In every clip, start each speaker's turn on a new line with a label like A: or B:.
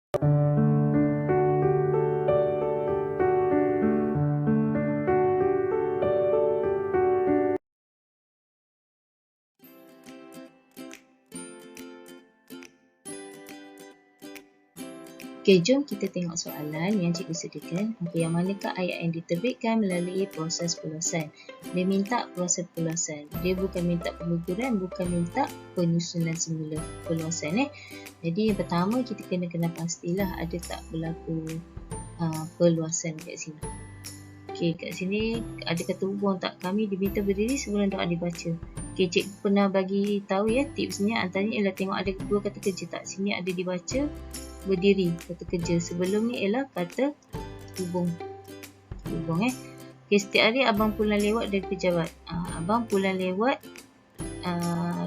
A: Okey, jom kita tengok soalan yang cikgu sediakan. Okey, yang manakah ayat yang diterbitkan melalui proses perluasan? Dia minta proses perluasan. Dia bukan minta pengukuran, bukan minta penyusunan semula perluasan. Jadi yang pertama kita kena pastilah ada tak berlaku perluasan kat sini. Okey, kat sini ada kata hubung tak? Kami diminta berdiri sebelum doa dibaca. Okey, cikgu pernah bagi tahu ya, tipsnya antaranya ialah tengok ada dua kata kerja tak? Sini ada dibaca, berdiri, kata kerja. Sebelum ni ialah kata hubung. Okey, setiap hari abang pulang lewat dari pejabat. Abang pulang lewat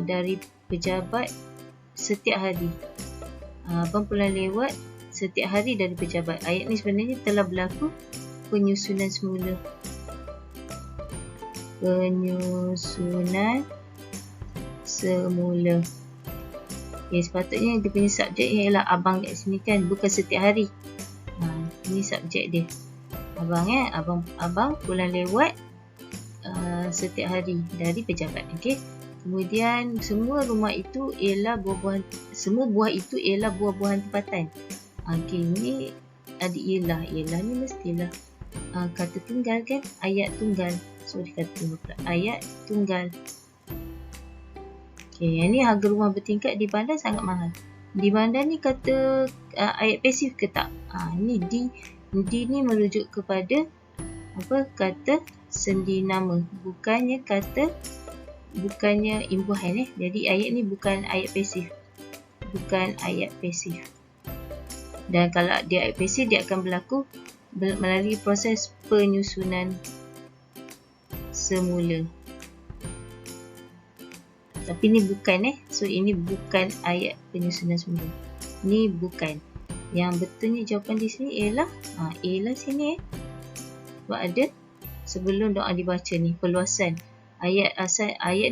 A: dari pejabat setiap hari. Abang pulang lewat setiap hari dari pejabat. Ayat ni sebenarnya telah berlaku penyusunan semula. Okay, sepatutnya dia punya subjek ialah abang kat sini kan, bukan setiap hari. Ini subjek dia. Abang pulang lewat setiap hari dari pejabat. Okey. Kemudian semua buah itu ialah buah-buahan tempatan. Okey, ini ada ialah ni mestilah kata tunggal kan, ayat tunggal. Ayat tunggal. Okay, yang ni harga rumah bertingkat di bandar sangat mahal. Di bandar ni kata ayat pasif ke tak? Ni di ni merujuk kepada kata sendi nama, bukannya imbuhan. Jadi ayat ni bukan ayat pasif. Dan kalau dia ayat pasif, dia akan berlaku melalui proses penyusunan semula. Tapi ni bukan so ini bukan ayat penyusunan semula. Ni bukan. Yang betulnya jawapan di sini ialah A lah sini sebab ada sebelum doa dibaca ni perluasan. Ayat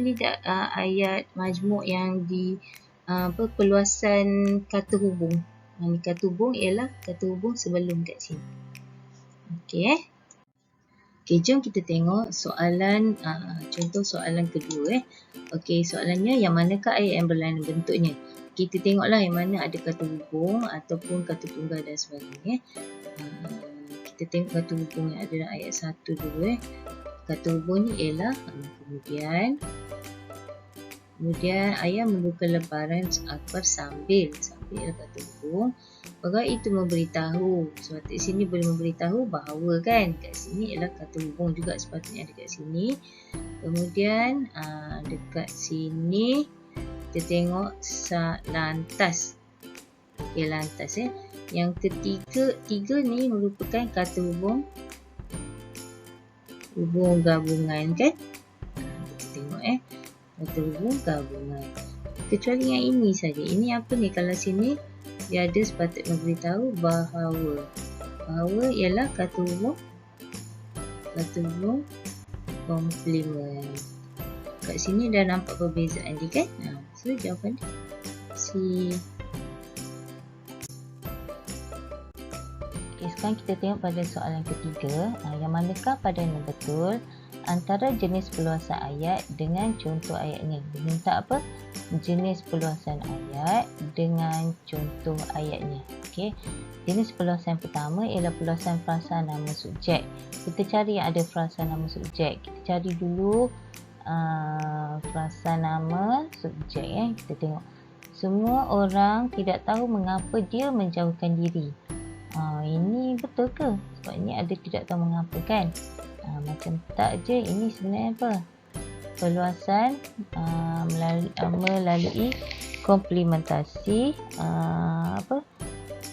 A: ni ayat majmuk yang di perluasan kata hubung. Ni kata hubung ialah kata hubung sebelum kat sini. Okey. Okey, jom kita tengok soalan contoh soalan kedua. Okey, soalannya yang manakah ayat yang berlainan bentuknya? Kita tengoklah yang mana ada kata hubung ataupun kata tunggal dan sebagainya. Kita tengok kata hubung yang ada dalam ayat 1 dulu. Kata hubung ni ialah kemudian ayah membuka lembaran akbar sambil kata hubung. Pegawai itu memberitahu. Sebab di sini boleh memberitahu bahawa kan. Kat sini ialah kata hubung juga sepatutnya ada kat sini. Kemudian dekat sini kita tengok lantas. Okey, lantas Yang tiga ni merupakan kata hubung gabungan kan. Kita tengok kata hubung gabungan. Kecuali yang ini saja. Ini apa ni? Kalau sini dia ada sepatutnya memberitahu bahawa ialah kata hubung komplement. Kat sini dah nampak perbezaan dia kan. So jawapan dia C. Okay, sekarang kita tengok pada soalan ketiga. Yang manakah padanan betul antara jenis perluasan ayat dengan contoh ayatnya? Diminta apa? Jenis perluasan ayat dengan contoh ayatnya. Okey. Jenis perluasan pertama ialah perluasan frasa nama subjek. Kita cari yang ada frasa nama subjek. Kita cari dulu frasa nama subjek. Kita tengok. Semua orang tidak tahu mengapa dia menjauhkan diri. Ini betul ke? Sebab ini ada tidak tahu mengapa kan? Macam tak je. Ini sebenarnya apa? Perluasan melalui komplementasi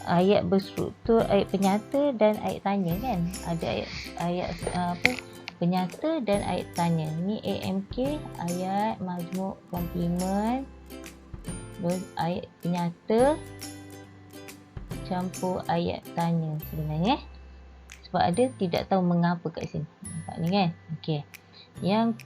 A: ayat berstruktur ayat penyata dan ayat tanya kan. Ada ayat penyata dan ayat tanya. Ni AMK, ayat majmuk komplement, ayat penyata campur ayat tanya sebenarnya. Sebab ada tidak tahu mengapa kat sini. Nampak ni kan? Okey. Yang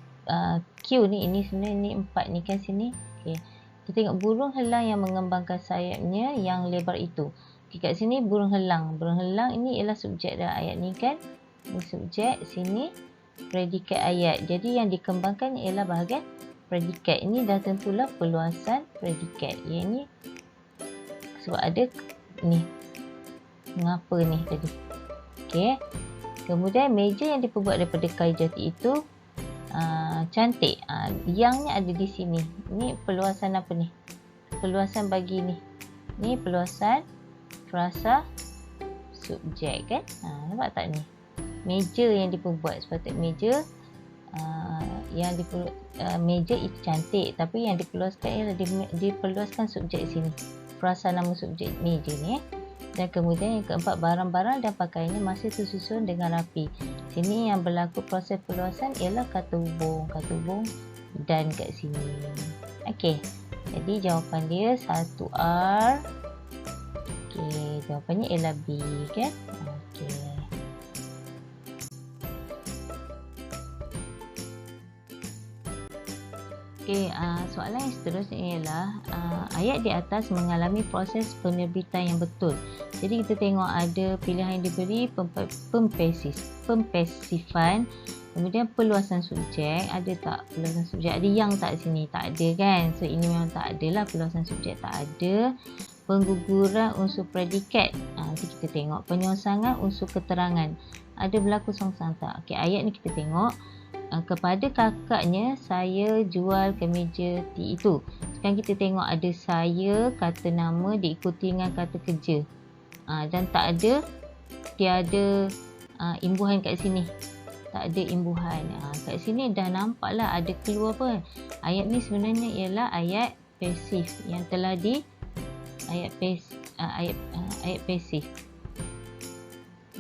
A: Q ni, ini sebenarnya ni 4 ni kan sini. Okey. Kita tengok burung helang yang mengembangkan sayapnya yang lebar itu. Kat sini burung helang. Burung helang ini ialah subjek dalam ayat ni kan. Ini subjek, sini predikat ayat. Jadi yang dikembangkan ialah bahagian predikat. Ini dah tentulah perluasan predikat. Yang ni sebab ada ni. Mengapa ni tadi. Okey. Kemudian meja yang diperbuat daripada kayu jati itu cantik. Yangnya ada di sini. Ini perluasan apa ni? Perluasan bagi ni. Ni perluasan frasa subjek kan. Nampak tak ni? Meja yang diperbuat. Sepatutnya meja meja itu cantik, tapi yang diperluaskan ialah diperluaskan subjek sini. Frasa nama subjek meja ni. Dan kemudian yang keempat, barang-barang dan pakaiannya masih tersusun dengan rapi. Sini yang berlaku proses perluasan ialah kata hubung dan kat sini. Okey. Jadi jawapan dia 1R. Okey, jawapannya ialah B kan? Okey. Okey, soalan yang seterusnya ialah ayat di atas mengalami proses penerbitan yang betul. Jadi kita tengok ada pilihan yang diberi pempesifan, kemudian perluasan subjek. Ada tak perluasan subjek? Ada yang tak sini? Tak ada kan? So ini memang tak ada lah, perluasan subjek tak ada. Pengguguran unsur predikat. Nanti kita tengok penyongsangan unsur keterangan. Ada berlaku songsang tak? Okey, ayat ni kita tengok. Kepada kakaknya saya jual kemeja T itu. Sekarang kita tengok ada saya, kata nama diikuti dengan kata kerja. Dan tak ada, tiada imbuhan kat sini. Tak ada imbuhan. Kat sini dah nampaklah ada keluar apa. Ayat ni sebenarnya ialah ayat pasif yang telah di ayat pasif.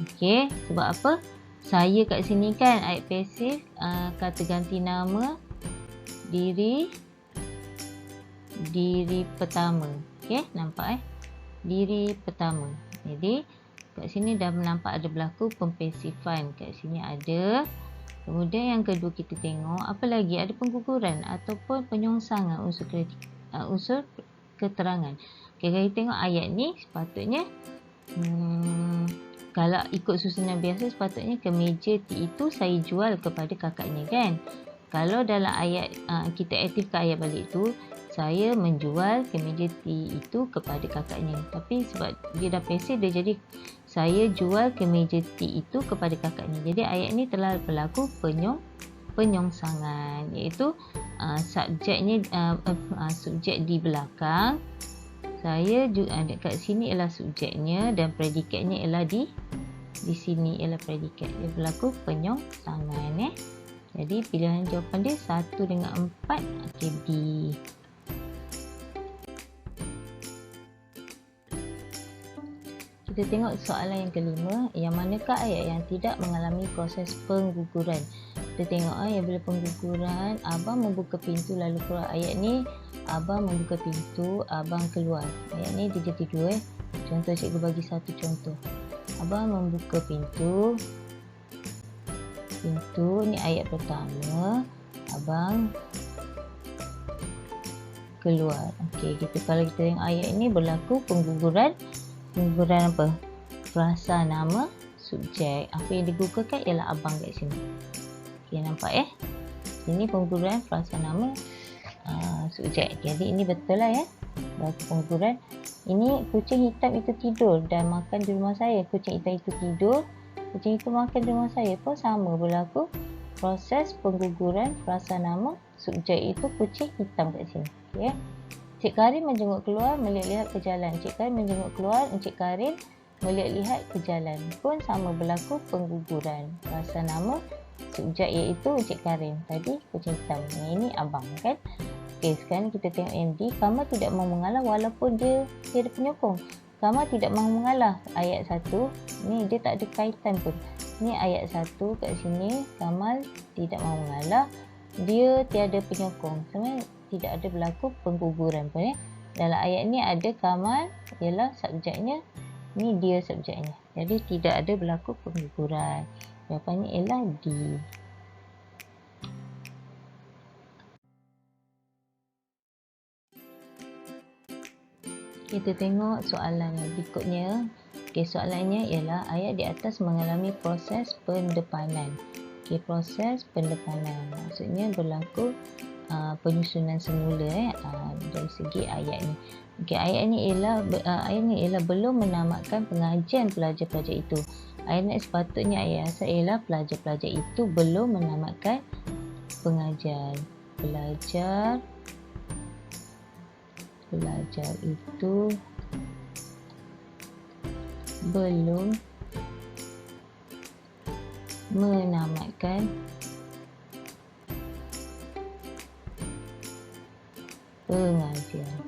A: Okey, sebab apa? Saya kat sini kan ayat pasif, kata ganti nama diri pertama. Okey, nampak diri pertama. Jadi kat sini dah nampak ada berlaku pempesifan. Kat sini ada. Kemudian yang kedua kita tengok apa lagi, ada pengguguran ataupun penyongsangan unsur keterangan. Okey, kalau kita tengok ayat ni sepatutnya kalau ikut susunan biasa sepatutnya kemeja T itu saya jual kepada kakaknya kan. Kalau dalam ayat kita aktifkan ayat balik tu, saya menjual kemeja T itu kepada kakaknya. Tapi sebab dia dah pasif, dia jadi saya jual kemeja T itu kepada kakaknya. Jadi ayat ni telah berlaku penyongsangan, iaitu subjeknya subjek di belakang. Saya dekat sini ialah subjeknya dan predikatnya ialah di sini ialah predikat. Dia berlaku penyongsangan. Jadi pilihan jawapan dia 1 dengan 4. Okey, B. Kita tengok soalan yang kelima. Yang manakah ayat yang tidak mengalami proses pengguguran? Kita tengok yang bila pengguguran, abang membuka pintu lalu keluar. Ayat ni abang membuka pintu, abang keluar. Ayat ni dia jadi dua. Contoh, cikgu bagi satu contoh. Abang membuka pintu ni ayat pertama, abang keluar. Okey, kalau kita tengok ayat ini berlaku pengguguran apa? Frasa nama subjek. Apa yang digugurkan ialah abang kat sini. Okey, nampak Ini pengguguran frasa nama subjek. Jadi ini betul lah berlaku pengguguran. Ini kucing hitam itu tidur dan makan di rumah saya. Kucing hitam itu tidur, kucing itu makan di rumah saya pun sama berlaku proses pengguguran frasa nama subjek itu kucing hitam kat sini. Okay. Cik Karin menjenguk keluar melihat-lihat ke jalan. Cik Karin menjenguk keluar, Encik Karin melihat-lihat ke jalan pun sama berlaku pengguguran frasa nama subjek iaitu Encik Karin. Tadi kucing hitam. Ini abang kan. Okey, sekarang kita tengok yang D. Kamal tidak mahu mengalah walaupun dia ada penyokong. Kamal tidak mahu mengalah. Ayat 1. Ni dia tak ada kaitan pun. Ni ayat 1 kat sini. Kamal tidak mahu mengalah. Dia tiada penyokong. Sebenarnya tidak ada berlaku pengguguran pun. Dalam ayat ni ada Kamal ialah subjeknya. Ni dia subjeknya. Jadi tidak ada berlaku pengguguran. Jawapannya ialah D. Kita tengok soalan yang berikutnya. Okey, soalannya ialah ayat di atas mengalami proses pendepanan. Okey, proses pendepanan maksudnya berlaku penyusunan semula dari segi ayat ni. Okey, ayat ni ialah belum menamakan pengajian pelajar-pelajar itu. Ayat sepatutnya ayat asal ialah pelajar-pelajar itu belum menamakan pengajian. Pelajar itu belum menamatkan pengajian.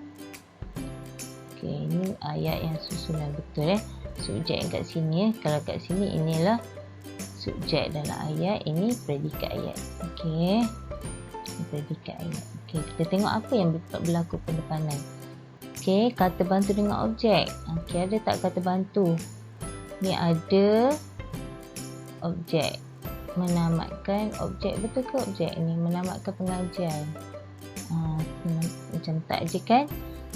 A: Okey, ini ayat yang susunan betul subjek yang kat sini kalau kat sini inilah subjek dalam ayat, ini predikat ayat. Okey, ini predikat ayat. Okey, kita tengok apa yang berlaku pendepanan. Okey, kata bantu dengan objek. Okey, ada tak kata bantu? Ni ada objek. Menamatkan objek, betul ke objek ni? Menamatkan pengajian. Macam tak je kan?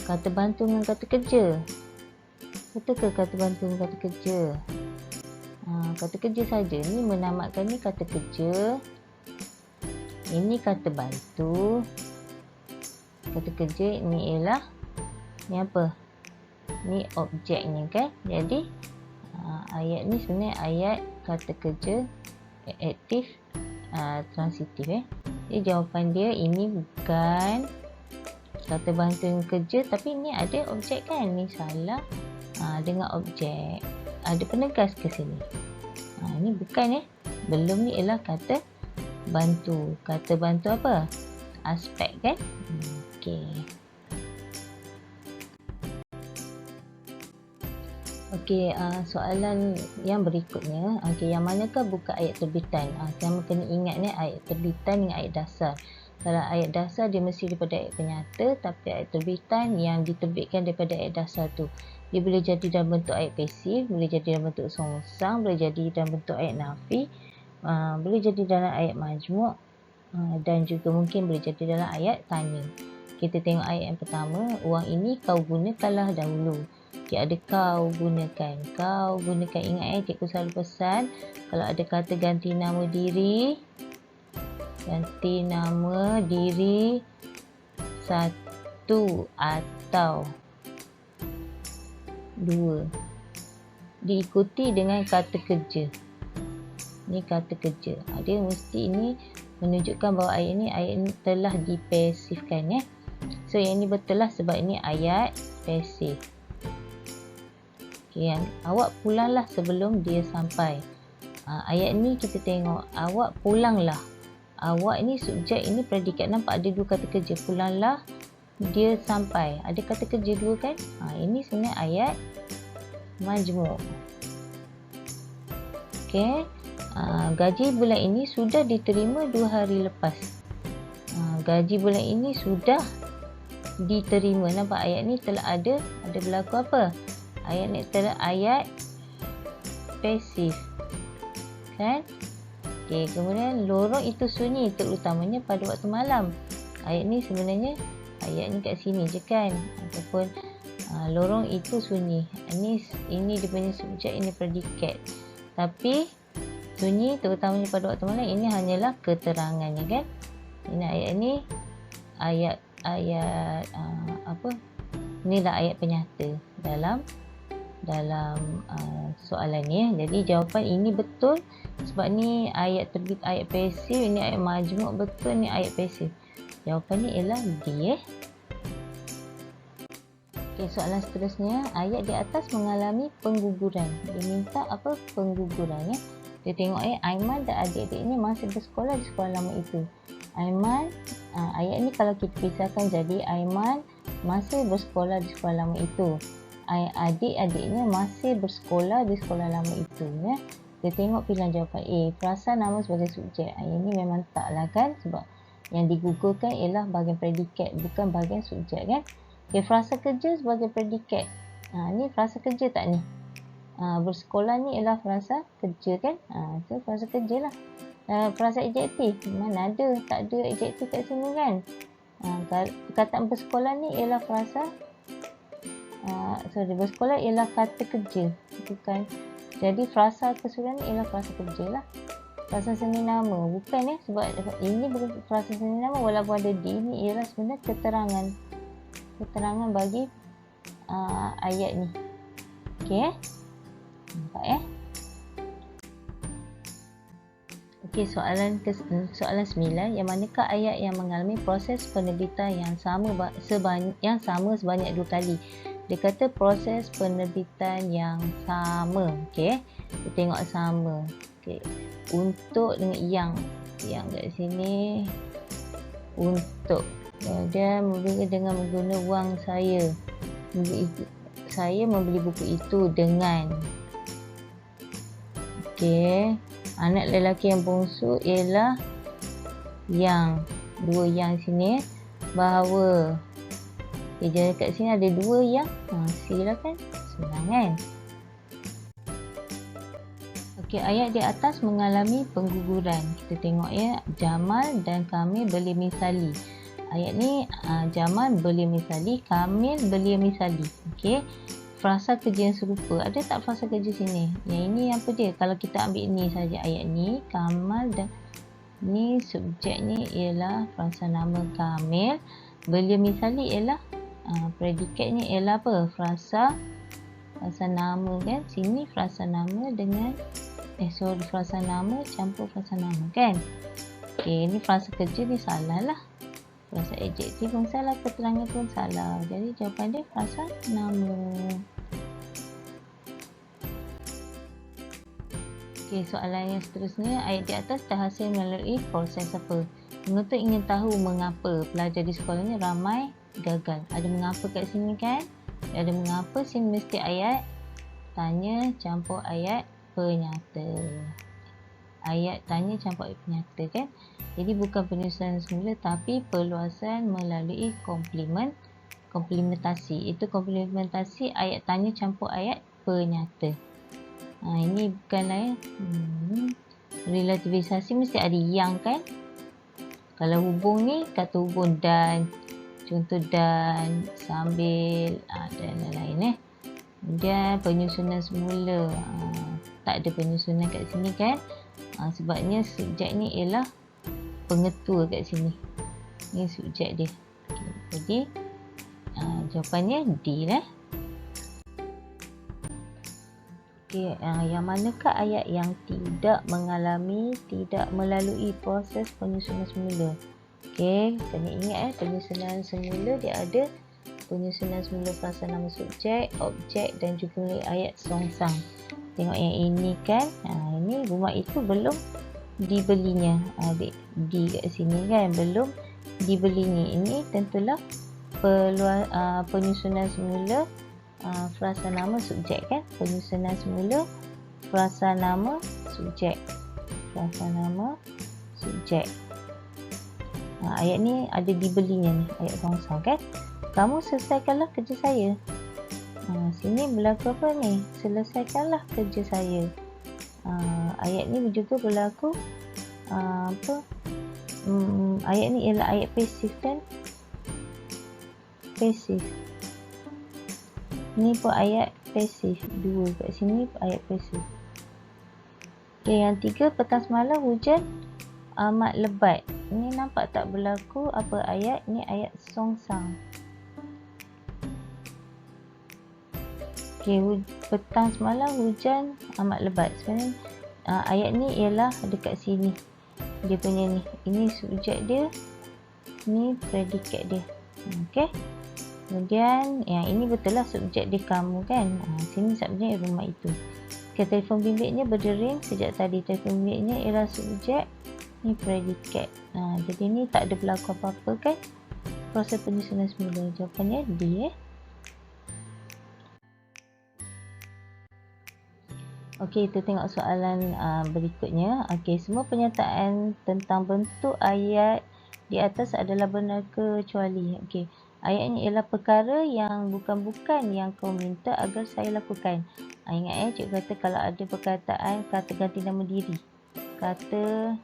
A: Kata bantu dengan kata kerja. Betul ke kata bantu dengan kata kerja? Kata kerja saja. Ni menamatkan ni kata kerja. Ini kata bantu. Kata kerja ni ialah ni apa? Ni objeknya kan? Jadi ayat ni sebenarnya ayat kata kerja aktif transitif Jadi jawapan dia ini bukan kata bantu yang kerja, tapi ni ada objek kan? Ni salah dengan objek. Ada penegas ke sini? Ni bukan belum ni ialah kata bantu. Kata bantu apa? Aspek kan? Okey. Okey, soalan yang berikutnya. Okey, yang manakah bukan ayat terbitan? Kamu kena ingat ni ayat terbitan dengan ayat dasar. Kalau ayat dasar dia mesti daripada ayat penyata, tapi ayat terbitan yang diterbitkan daripada ayat dasar tu. Dia boleh jadi dalam bentuk ayat pasif, boleh jadi dalam bentuk songsang, boleh jadi dalam bentuk ayat nafi, boleh jadi dalam ayat majmuk, dan juga mungkin boleh jadi dalam ayat tanya. Kita tengok ayat yang pertama, uang ini kau gunakanlah dahulu. Okay, ada kau gunakan. Kau gunakan. Ingat cikgu selalu pesan, kalau ada kata ganti nama diri, satu atau dua, diikuti dengan kata kerja. Ni kata kerja. Dia mesti ini menunjukkan bahawa ayat ni telah dipasifkan So yang ni betul lah sebab ini ayat pasif. Okay, awak pulanglah sebelum dia sampai. Ayat ni kita tengok awak pulanglah. Awak ni subjek, ini predikat. Nampak ada dua kata kerja. Pulanglah, dia sampai. Ada kata kerja dua kan? Ini sebenarnya ayat majmuk. Okay. Gaji bulan ini sudah diterima 2 hari lepas. Gaji bulan ini sudah diterima. Nampak ayat ni telah ada berlaku apa? Ayat ni telah ayat pasif. Kan? Okey, kemudian lorong itu sunyi terutamanya pada waktu malam. Ayat ni sebenarnya ayat ni kat sini je kan? Ataupun lorong itu sunyi. Ini dia punya subjek, ini predikat. Tapi sunyi terutamanya pada waktu malam ini hanyalah keterangannya kan? Ini ayat ni ayat apa? Inilah ayat penyata dalam soalan ni. Jadi jawapan ini betul sebab ni ayat terbit, ayat pasif, ini ayat majmuk, betul ni ayat pasif. Jawapan ni ialah D. Okay, soalan seterusnya, ayat di atas mengalami pengguguran. Dia minta apa? Pengguguran Dia tengok Aiman dan adik-adik ni masih bersekolah di sekolah lama itu. Aiman, ayat ni kalau kita pisahkan jadi Aiman masih bersekolah di sekolah lama itu. Adik-adiknya masih bersekolah di sekolah lama itu. Kita tengok pilihan jawapan A. Frasa nama sebagai subjek. Ini memang taklah kan, sebab yang digugurkan ialah bahagian predikat, bukan bahagian subjek kan. Okay, frasa kerja sebagai predikat. Ni frasa kerja tak ni? Bersekolah ni ialah frasa kerja kan. So frasa kerja lah. Frasa adjektif, mana ada, tak ada adjektif kat sini kan. Perkataan bersekolah ni ialah frasa bersekolah ialah kata kerja, bukan. Jadi frasa keseluruhan ialah frasa kerja lah. Frasa seni nama bukan sebab ini bukan frasa seni nama walaupun ada di, ini ialah sebenarnya keterangan bagi ayat ni. Okey nampak Okey, soalan 9, yang manakah ayat yang mengalami proses penerbitan yang sama sebanyak 2 kali. Dia kata proses penerbitan yang sama. Okey, kita tengok sama. Okey, untuk dengan yang kat sini untuk dia membeli dengan menggunakan wang saya. Saya membeli buku itu dengan. Okey, anak lelaki yang bongsu ialah yang. Dua yang sini bahawa. Okay, jadi kat sini ada 2 yang. Silakan. Senang kan? Okey, ayat di atas mengalami pengguguran. Kita tengok Jamal dan Kamil belia misali. Ayat ni Jamal belia misali, Kamil belia misali. Okey. Frasa kerja yang serupa. Ada tak frasa kerja sini? Yang ini apa dia? Kalau kita ambil ni saja ayat ni, Kamal dan ni subjeknya ialah frasa nama Kamil. Belia misali ialah predikatnya ialah apa? Frasa nama kan? Sini frasa nama dengan frasa nama campur frasa nama kan? Okey, ni frasa kerja ni salah lah. Frasa adjektif pun salah, keterangan pun salah. Jadi jawapan dia frasa nama. Okey, soalan yang seterusnya, ayat di atas terhasil melalui proses apa? Penuntut ingin tahu mengapa pelajar di sekolahnya ramai gagal. Ada mengapa kat sini kan? Ada mengapa, sini mesti ayat tanya campur ayat penyata. Ayat tanya campur ayat penyata kan? Jadi bukan penyusunan semula tapi perluasan melalui komplementasi. Itu komplementasi ayat tanya campur ayat penyata. Ini bukanlah relativisasi mesti ada yang kan? Kalau hubung ni kata hubung dan, contoh dan, sambil dan lain-lain Kemudian penyusunan semula, tak ada penyusunan kat sini kan? Sebabnya subjek ni ialah pengetua kat sini. Ni subjek dia. Jadi jawapannya D lah. Okey, yang manakah ayat yang tidak melalui proses penyusunan semula? Okey, kena ingat penyusunan semula dia ada penyusunan semula frasa nama subjek, objek dan juga ayat songsang. Tengok yang ini kan, ini rumah itu belum dibelinya. Di kat sini kan, belum dibelinya. Ini tentulah penyusunan semula frasa nama subjek kan, penyusunan semula frasa nama subjek. Ayat ni ada dibelinya ni, ayat songsang kan. Kamu selesaikanlah kerja saya. Sini berlaku apa ni? Selesaikanlah kerja saya. Ayat ni juga berlaku ayat ni ialah ayat pasif kan? Pasif. Ni pun ayat pasif. 2 kat sini ayat pasif. Okey, yang 3, petang semalam hujan amat lebat. Ni nampak tak berlaku apa ayat? Ni ayat songsang. Okey, petang semalam hujan amat lebat. Sebenarnya ayat ni ialah dekat sini. Dia punya ni. Ini subjek dia. Ni predikat dia. Okey. Kemudian yang ini betul lah subjek dia kamu kan. Sini subjek rumah itu. Okay, telefon bimbitnya berdering sejak tadi. Telefon bimbitnya ialah subjek. Ni predikat. Jadi ni tak ada berlaku apa-apa kan. Proses penyusunan semula. Jawapannya D Okey, kita tengok soalan berikutnya. Okey, semua pernyataan tentang bentuk ayat di atas adalah benar kecuali. Okey, ayat ini ialah perkara yang bukan yang kau minta agar saya lakukan. Ingat cikgu kata kalau ada perkataan kata ganti nama diri. Kata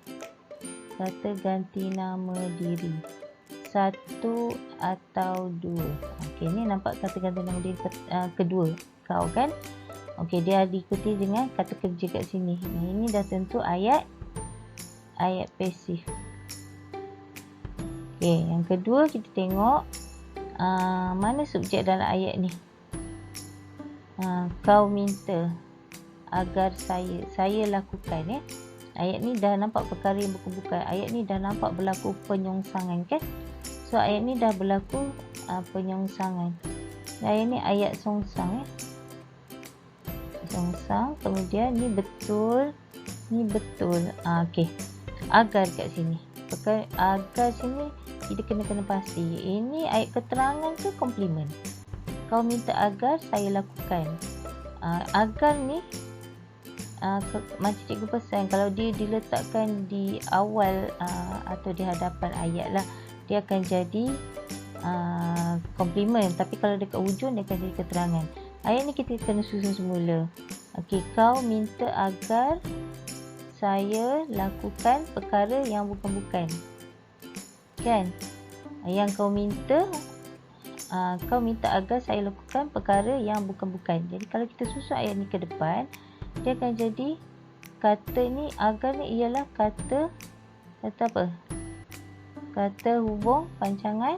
A: ganti nama diri. 1 atau 2. Okey, ni nampak kata-kata nama dia kedua, kau kan. Okey, dia diikuti dengan kata kerja kat sini. Ini dah tentu ayat pasif. Okey, yang kedua kita tengok mana subjek dalam ayat ni. Kau minta agar saya lakukan, ya. Ayat ni dah nampak perkara yang bukan-bukan. Ayat ni dah nampak berlaku penyongsangan, kan. So ayat ni dah berlaku penyongsangan. Ayat ni ayat songsang, ya. Songsang. Kemudian ni betul, ni betul. Okey, agar kat sini. Agar sini kita kena pasti. Ini ayat keterangan ke komplement? Kau minta agar saya lakukan. Agar ni macam cikgu pesan, kalau dia diletakkan di awal atau di hadapan ayat lah, dia akan jadi komplement. Tapi kalau dekat hujung, dia akan jadi keterangan. Ayat ni kita kena susun semula. Okey, kau minta agar saya lakukan perkara yang bukan-bukan, kan. Yang kau minta agar saya lakukan perkara yang bukan-bukan. Jadi kalau kita susun ayat ni ke depan, dia akan jadi kata ni, agar ni ialah kata apa? Kata hubung pancangan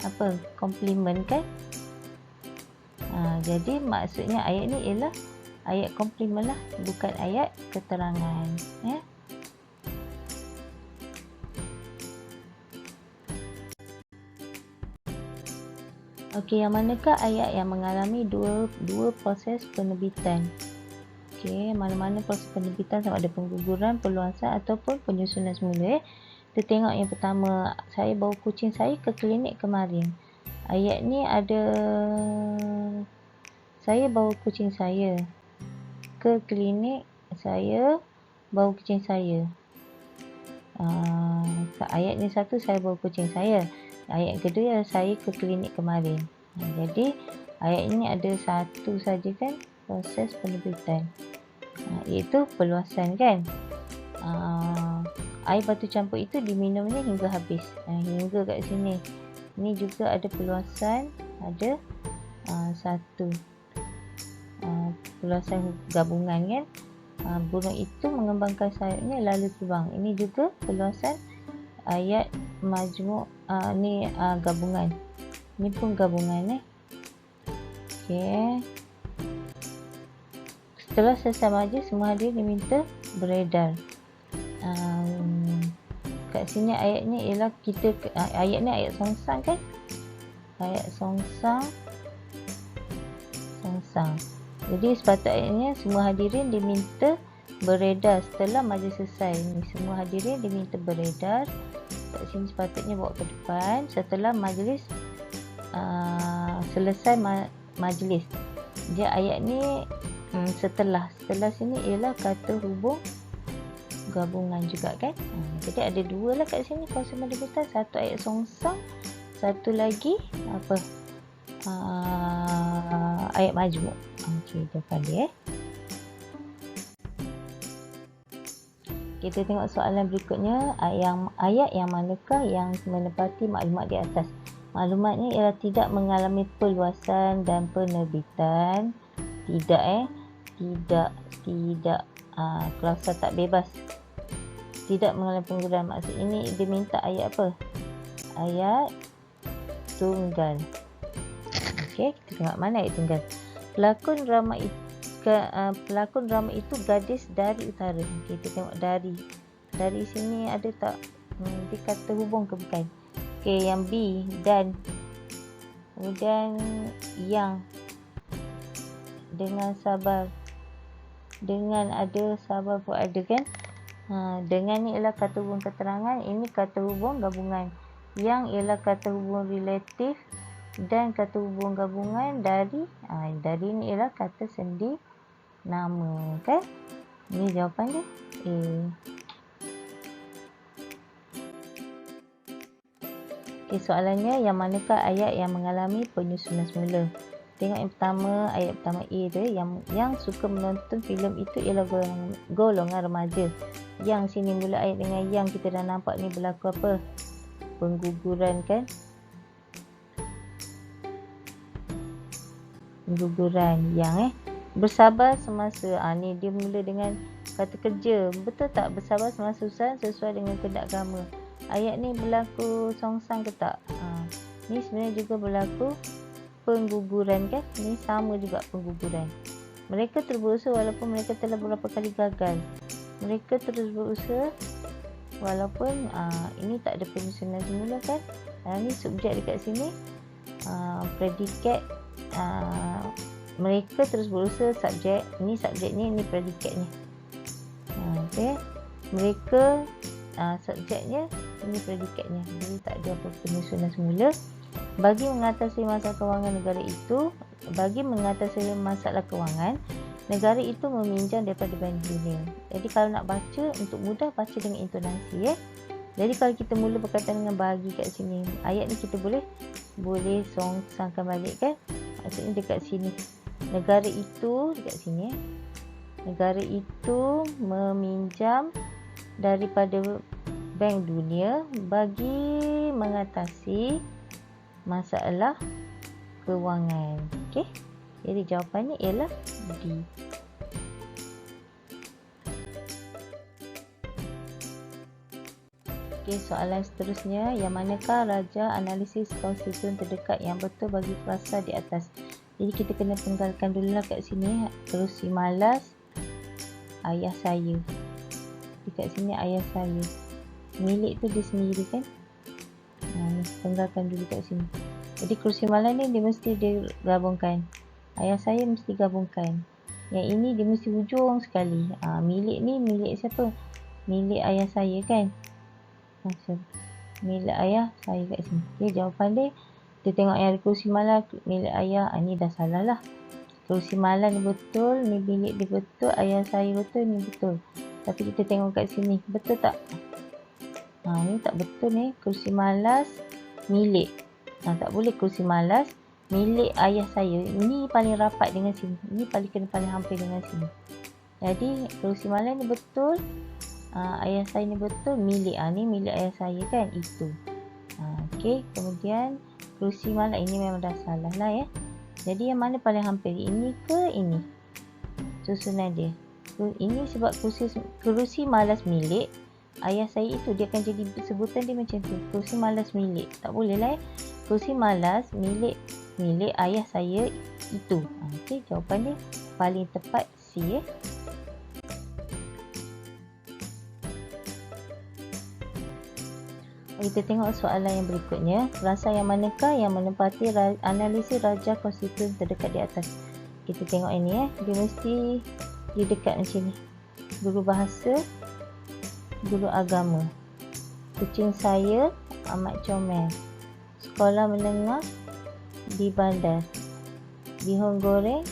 A: apa? Komplement, kan. Jadi maksudnya ayat ni ialah ayat komplement lah, bukan ayat keterangan, ya. Okey, yang manakah ayat yang mengalami dua proses penerbitan? Okey, mana-mana proses penerbitan, sama ada pengguguran, perluasan ataupun penyusunan semula. Kita tengok yang pertama, saya bawa kucing saya ke klinik kemarin. Ayat ni ada saya bawa kucing saya ke klinik, saya bawa kucing saya. Ayat ni satu, saya bawa kucing saya. Ayat kedua, saya ke klinik kemarin. Jadi ayat ini ada satu saja, kan, proses penerbitan, iaitu perluasan, kan. Air batu campur itu diminumnya hingga habis. Hingga kat sini. Ini juga ada perluasan, ada satu perluasan gabungan, kan. Burung itu mengembangkan sayapnya lalu terbang. Ini juga perluasan ayat majmuk. Ni gabungan. Ni pun gabungan, Okey. Setelah selesai majlis, semua hadirin diminta beredar. Kat sini ayatnya ialah ayat ni ayat songsang, kan. Ayat songsang. Jadi sepatutnya semua hadirin diminta beredar setelah majlis selesai. Ni semua hadirin diminta beredar. Kat sini sepatutnya bawa ke depan setelah majlis selesai majlis. Dia ayat ni setelah sini ialah kata hubung gabungan juga, kan. Jadi ada dua lah kat sini proses penerbitan. Satu ayat songsang, satu lagi apa? Ayat majmuk. Okey, depan dia. Kita tengok soalan berikutnya. Ayat yang manakah yang menepati maklumat di atas? Maklumatnya ialah tidak mengalami perluasan dan penerbitan. Tidak. Klausa tak bebas. Tidak mengalami penggunaan. Maksud ini dia minta ayat apa? Ayat tunggal. Okey, kita tengok mana ayat tunggal. Pelakon drama itu gadis dari utara. Okay, kita tengok dari. Dari sini ada tak? Dia kata hubung ke bukan? Okay, yang B, dan. Kemudian yang. Dengan sabar. Dengan ada, sabar pun ada, kan? Dengan ni ialah kata hubung keterangan. Ini kata hubung gabungan. Yang ialah kata hubung relatif. Dan kata hubung gabungan dari. Dari ni ialah kata sendi nama, kan? Ini jawapan dia A. Okay, soalannya, yang manakah ayat yang mengalami penyusunan semula? Tengok yang pertama, ayat pertama A tu, yang suka menonton filem itu ialah golongan remaja. Yang sini mula ayat dengan yang, kita dah nampak ni berlaku apa? Pengguguran kan? Pengguguran yang bersabar semasa. Ni dia mula dengan kata kerja. Betul tak? Bersabar semasa usaha sesuai dengan kehendak agama. Ayat ni berlaku songsang ke tak? Ni sebenarnya juga berlaku pengguguran kan? Ni sama juga pengguguran. Mereka terus berusaha walaupun mereka telah beberapa kali gagal. Mereka terus berusaha walaupun ini tak ada penyusunan semula kan? Ni subjek dekat sini, predikat. Mereka terus berusaha, subjek. Ini subjeknya, ini predikatnya. Okay. Mereka subjeknya, ini predikatnya. Jadi tak ada apa penyusunan semula. Bagi mengatasi masalah kewangan negara itu, negara itu meminjam daripada Bank Dunia. Jadi kalau nak baca, untuk mudah baca dengan intonasi. Jadi kalau kita mula berkaitan dengan bagi kat sini, ayat ni kita boleh songsangkan balik kan? Maksudnya dekat sini. Negara itu dekat sini. Negara itu meminjam daripada Bank Dunia bagi mengatasi masalah kewangan. Okey. Jadi jawapannya ialah D. Okey, soalan seterusnya, yang manakah raja analisis konstituen terdekat yang betul bagi frasa di atas? Jadi kita kena penggalkan dululah kat sini. Kerusi malas, ayah saya. Dekat sini ayah saya. Milik tu dia sendiri kan? Penggalkan dulu kat sini. Jadi kerusi malas ni dia mesti digabungkan. Ayah saya mesti gabungkan. Yang ini dia mesti hujung sekali. Milik ni milik siapa? Milik ayah saya kan? Milik ayah saya kat sini. Okay, jawapan dia, kita tengok yang kerusi malas milik ayah. Ni dah salah lah. Kerusi malas ni betul, ni milik dia betul, ayah saya betul, ni betul. Tapi kita tengok kat sini, betul tak? Ni tak betul ni. Kerusi malas milik. Tak boleh kerusi malas milik ayah saya. Ini paling rapat dengan sini. Ini paling hampir dengan sini. Jadi kerusi malas ni betul, ayah saya ni betul, milik. Ni milik ayah saya kan? Itu. Okey, kemudian kerusi malas ini memang dah salah lah ya. Jadi yang mana paling hampir? Ini ke ini? Susunan dia. Ini sebab kerusi malas milik ayah saya itu, dia akan jadi sebutan dia macam tu. Kerusi malas milik. Tak boleh lah ya. Kerusi malas milik ayah saya itu. Okey, jawapan dia paling tepat C ya. Kita tengok soalan yang berikutnya. Frasa yang manakah yang menempati analisis raja konstituen terdekat di atas? Kita tengok ini ya. Dia mesti di dekat macam ni. Guru bahasa, guru agama. Kucing saya amat comel. Sekolah menengah di bandar. Bihun goreng,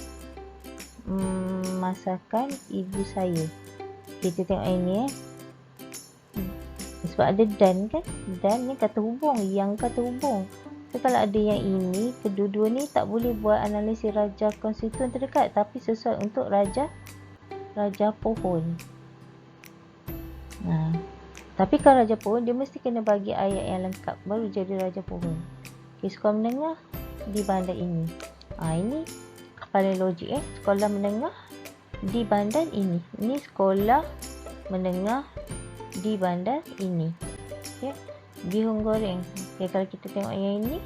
A: masakan ibu saya. Kita tengok ini ya. Sebab ada dan kan? Dan ni kata hubung, yang kata hubung. So, kalau ada yang ini, kedua-dua ni tak boleh buat analisis raja konstituen terdekat, tapi sesuai untuk raja pohon. Tapi kalau raja pohon, dia mesti kena bagi ayat yang lengkap baru jadi raja pohon. Okay, sekolah menengah di bandar ini. Ini paling logik sekolah menengah di bandar ini. Ini sekolah menengah di bandar ini. Okay. Bihun goreng. Okay, kalau kita tengok yang ini,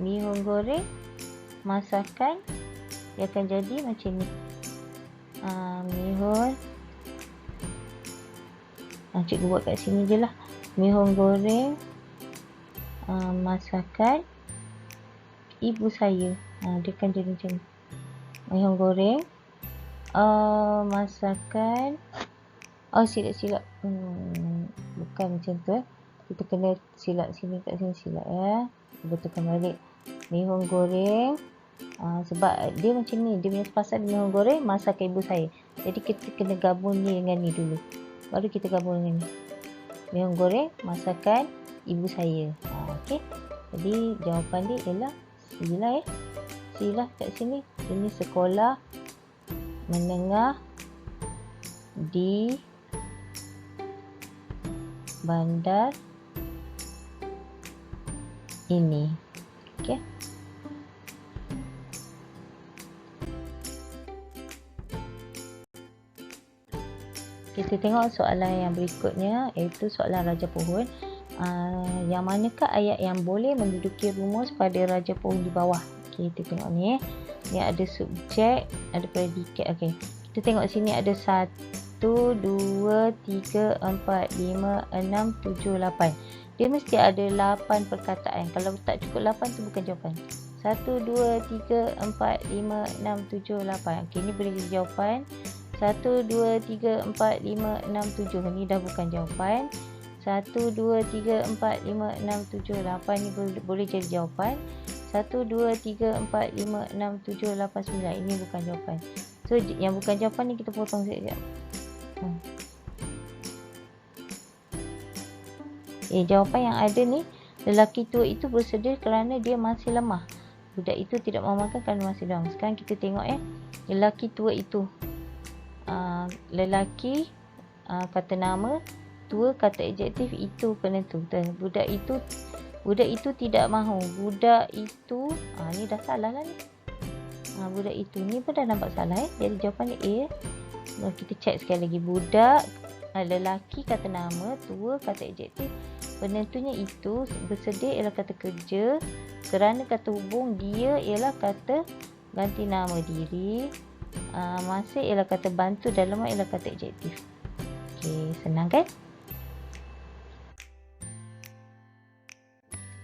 A: bihun goreng, masakan, dia akan jadi macam ni. Bihun. Cikgu buat kat sini je lah. Bihun goreng, masakan ibu saya. Dia akan jadi macam ni. Bihun goreng, masakan. Silap. Bukan macam tu Kita kena silap sini, kat sini silap ya. Betulkan balik. Bihun goreng. Sebab dia macam ni. Dia punya pasal bihun goreng, masakan ibu saya. Jadi kita kena gabung ni dengan ni dulu. Baru kita gabung dengan ni. Bihun goreng, masakan ibu saya. Okey. Jadi jawapan dia ialah C lah ya. C lah kat sini. Ini sekolah menengah di bandar ini. Okey. Kita tengok soalan yang berikutnya, iaitu soalan Raja Pohon. Yang manakah ayat yang boleh menduduki rumus pada Raja Pohon di bawah? Okey, kita tengok ni. Ni ada subjek, ada predikat. Okey, kita tengok sini ada 1, 2, 3, 4, 5, 6, 7, 8. Dia mesti ada 8 perkataan. Kalau tak cukup 8 tu bukan jawapan. 1, 2, 3, 4, 5, 6, 7, 8. Okey, ni boleh jadi jawapan. 1, 2, 3, 4, 5, 6, 7. Ni dah bukan jawapan. 1, 2, 3, 4, 5, 6, 7, 8. Ni boleh jadi jawapan. 1, 2, 3, 4, 5, 6, 7, 8, 9. Ini bukan jawapan. So, yang bukan jawapan ni kita potong sekejap. Jawapan yang ada ni, lelaki tua itu bersedih kerana dia masih lemah. Budak itu tidak mau makan kerana masih lemah. Sekarang kita tengok lelaki tua itu. Lelaki kata nama, tua kata adjektif, itu penentu. Dan budak itu tidak mahu. Budak itu ni dah salah lah ni. Budak itu ni pun dah nampak salah Jadi jawapan ni A. Kita check sekali lagi. Budak, lelaki kata nama, tua kata adjektif, penentunya itu, bersedia ialah kata kerja, kerana kata hubung, dia ialah kata ganti nama diri, masih ialah kata bantu, dan lemah ialah kata adjektif. Okey, senang kan?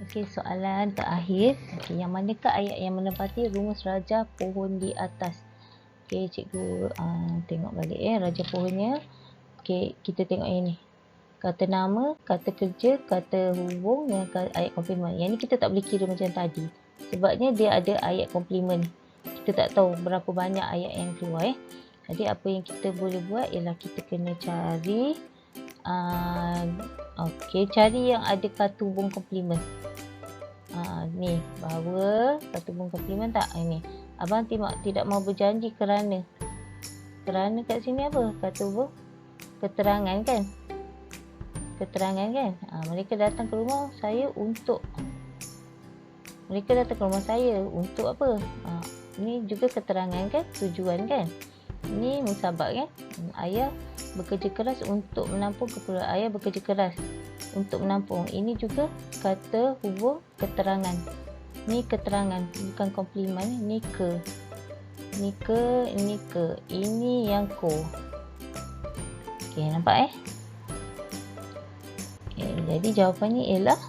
A: Okey, soalan terakhir. Okey, yang manakah ayat yang menepati rumus Raja Pohon di atas? Okey, cikgu tengok balik Raja Pohonnya. Okey, kita tengok yang ni. Kata nama, kata kerja, kata hubung dan ayat komplement. Yang ni kita tak boleh kira macam tadi. Sebabnya dia ada ayat komplement. Kita tak tahu berapa banyak ayat yang keluar Jadi apa yang kita boleh buat ialah kita kena cari cari yang ada kata hubung komplement. Ni bahawa kata hubung komplement tak? Ini abang tidak mau berjanji kerana kat sini apa? Kata hubung keterangan kan? Keterangan kan? Mereka datang ke rumah saya untuk apa? Ni juga keterangan kan, tujuan kan. Ni musabak kan. Ayah bekerja keras untuk menampung keperluan. Ayah bekerja keras untuk menampung. Ini juga kata hubung keterangan. Ni keterangan, bukan komplimen. Ni ke. Ni ke. Ini yang ko. Okey, nampak Okay, jadi jawapannya ialah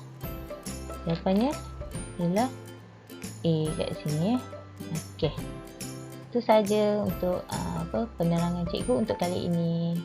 A: A kat sini Okey. Itu saja untuk penerangan cikgu untuk kali ini.